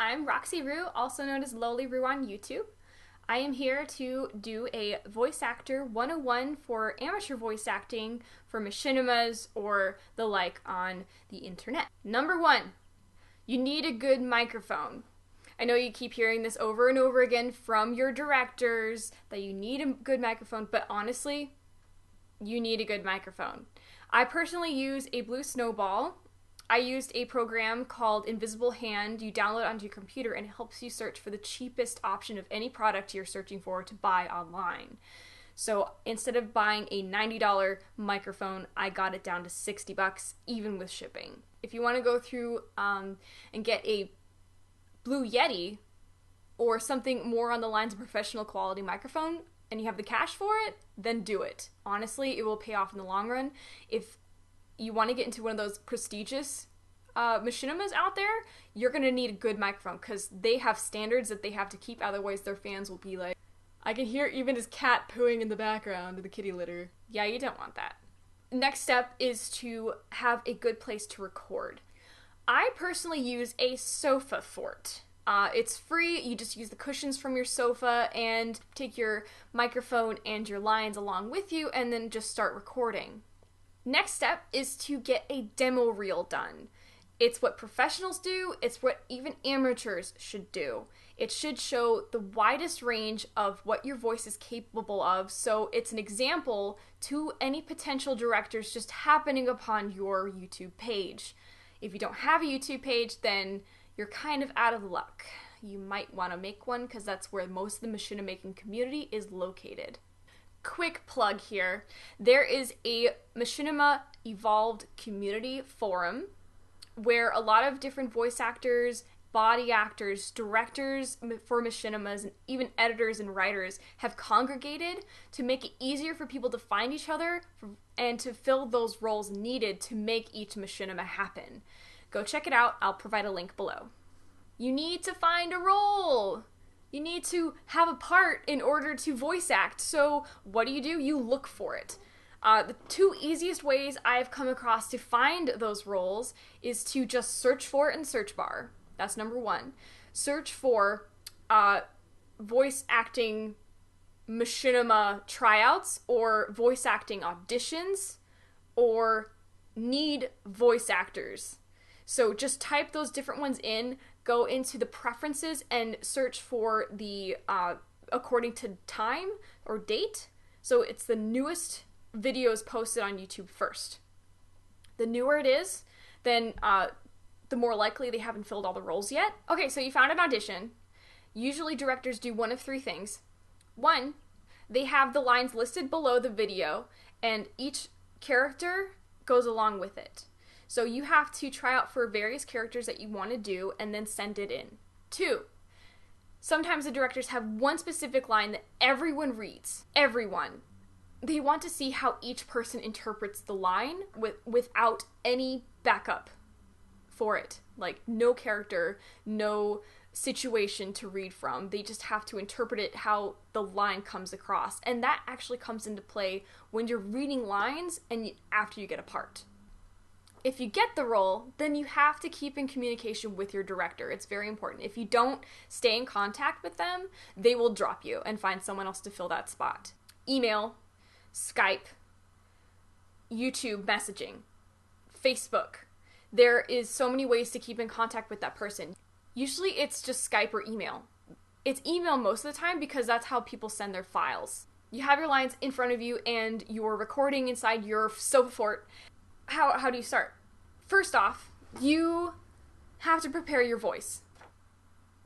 I'm RoxyRoo, also known as LowlyRoo on YouTube. I am here to do a voice actor 101 for amateur voice acting for machinimas or the like on the internet. Number one, you need a good microphone. I know you keep hearing this over and over again from your directors that you need a good microphone, but honestly, you need a good microphone. I personally use a Blue Snowball. I used a program called Invisible Hand. You download it onto your computer and it helps you search for the cheapest option of any product you're searching for to buy online. So instead of buying a $90 microphone, I got it down to $60 even with shipping. If you want to go through and get a Blue Yeti or something more on the lines of professional quality microphone and you have the cash for it, then do it. Honestly, it will pay off in the long run. If you want to get into one of those prestigious machinimas out there, you're going to need a good microphone because they have standards that they have to keep, otherwise their fans will be like, I can hear even his cat pooing in the background of the kitty litter. Yeah, you don't want that. Next step is to have a good place to record. I personally use a sofa fort. It's free, you just use the cushions from your sofa and take your microphone and your lines along with you and then just start recording. Next step is to get a demo reel done. It's what professionals do, it's what even amateurs should do. It should show the widest range of what your voice is capable of, so it's an example to any potential directors just happening upon your YouTube page. If you don't have a YouTube page, then you're kind of out of luck. You might want to make one because that's where most of the machinima making community is located. Quick plug here. There is a Machinima Evolved community forum where a lot of different voice actors, body actors, directors for machinimas, and even editors and writers have congregated to make it easier for people to find each other and to fill those roles needed to make each machinima happen. Go check it out. I'll provide a link below. You need to find a role. You need to have a part in order to voice act. So what do? You look for it. The two easiest ways I've come across to find those roles is to just search for it in search bar. That's number one. Search for voice acting machinima tryouts or voice acting auditions or need voice actors. So just type those different ones in, go into the preferences and search for the according to time or date. So it's the newest videos posted on YouTube first. The newer it is, then the more likely they haven't filled all the roles yet. Okay, so you found an audition. Usually directors do one of three things. One, they have the lines listed below the video and each character goes along with it. So you have to try out for various characters that you want to do and then send it in. Two, sometimes the directors have one specific line that everyone reads. Everyone. They want to see how each person interprets the line without any backup for it. Like no character, no situation to read from. They just have to interpret it how the line comes across. And that actually comes into play when you're reading lines and after you get a part. If you get the role, then you have to keep in communication with your director. It's very important. If you don't stay in contact with them, they will drop you and find someone else to fill that spot. Email, Skype, YouTube messaging, Facebook. There is so many ways to keep in contact with that person. Usually it's just Skype or email. It's email most of the time because that's how people send their files. You have your lines in front of you and you're recording inside your sofa fort. How do you start? First off, you have to prepare your voice.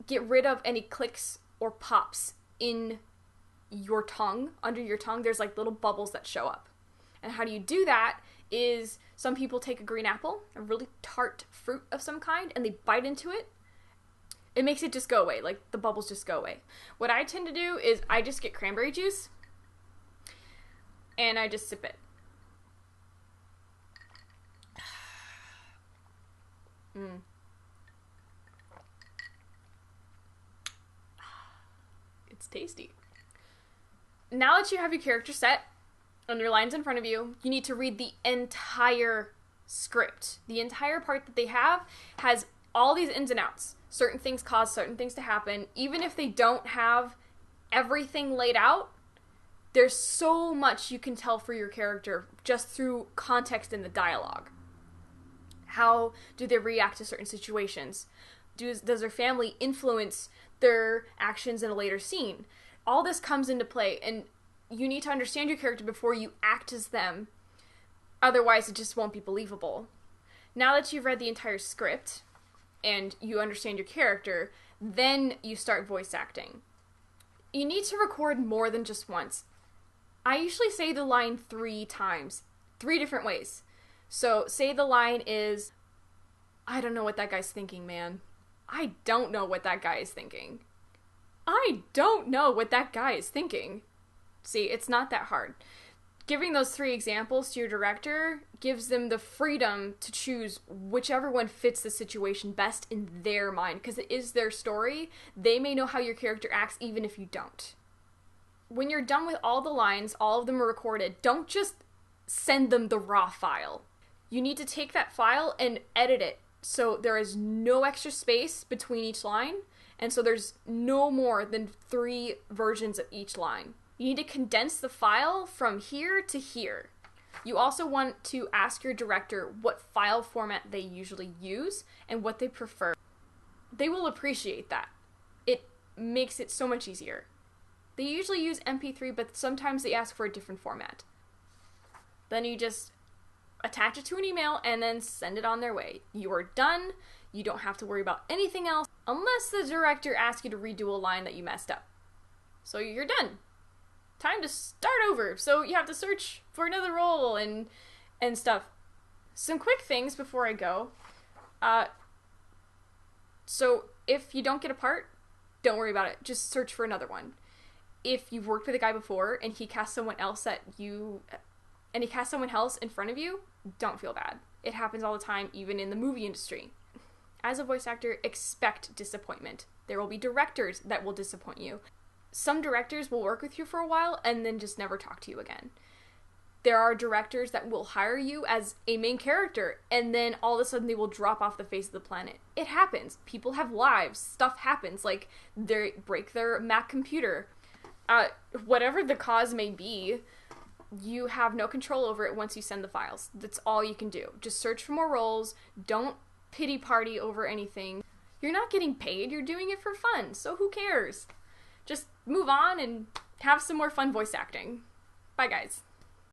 Get rid of any clicks or pops in your tongue, under your tongue. There's like little bubbles that show up. And how do you do that is some people take a green apple, a really tart fruit of some kind, and they bite into it. It makes it just go away, like the bubbles just go away. What I tend to do is I just get cranberry juice and I just sip it. It's tasty. Now that you have your character set and your lines in front of you, you need to read the entire script. The entire part that they have has all these ins and outs. Certain things cause certain things to happen. Even if they don't have everything laid out, there's so much you can tell for your character just through context in the dialogue. How do they react to certain situations? Does their family influence their actions in a later scene? All this comes into play, and you need to understand your character before you act as them. Otherwise, it just won't be believable. Now that you've read the entire script and you understand your character, then you start voice acting. You need to record more than just once. I usually say the line 3 times, 3 different ways. So say the line is, I don't know what that guy's thinking, man. I don't know what that guy is thinking. I don't know what that guy is thinking. See, it's not that hard. Giving those 3 examples to your director gives them the freedom to choose whichever one fits the situation best in their mind, because it is their story. They may know how your character acts even if you don't. When you're done with all the lines, all of them are recorded, don't just send them the raw file. You need to take that file and edit it so there is no extra space between each line, and so there's no more than 3 versions of each line. You need to condense the file from here to here. You also want to ask your director what file format they usually use and what they prefer. They will appreciate that. It makes it so much easier. They usually use MP3, but sometimes they ask for a different format. Then you just attach it to an email and then send it on their way. You are done. You don't have to worry about anything else unless the director asks you to redo a line that you messed up. So you're done. Time to start over. So you have to search for another role and stuff. Some quick things before I go. So if you don't get a part, don't worry about it. Just search for another one. If you've worked with a guy before and he casts someone else in front of you, don't feel bad. It happens all the time, even in the movie industry. As a voice actor, expect disappointment. There will be directors that will disappoint you. Some directors will work with you for a while and then just never talk to you again. There are directors that will hire you as a main character and then all of a sudden they will drop off the face of the planet. It happens. People have lives. Stuff happens. Like, they break their Mac computer. Whatever the cause may be, you have no control over it once you send the files. That's all you can do. Just search for more roles. Don't pity party over anything. You're not getting paid. You're doing it for fun. So who cares? Just move on and have some more fun voice acting. Bye, guys.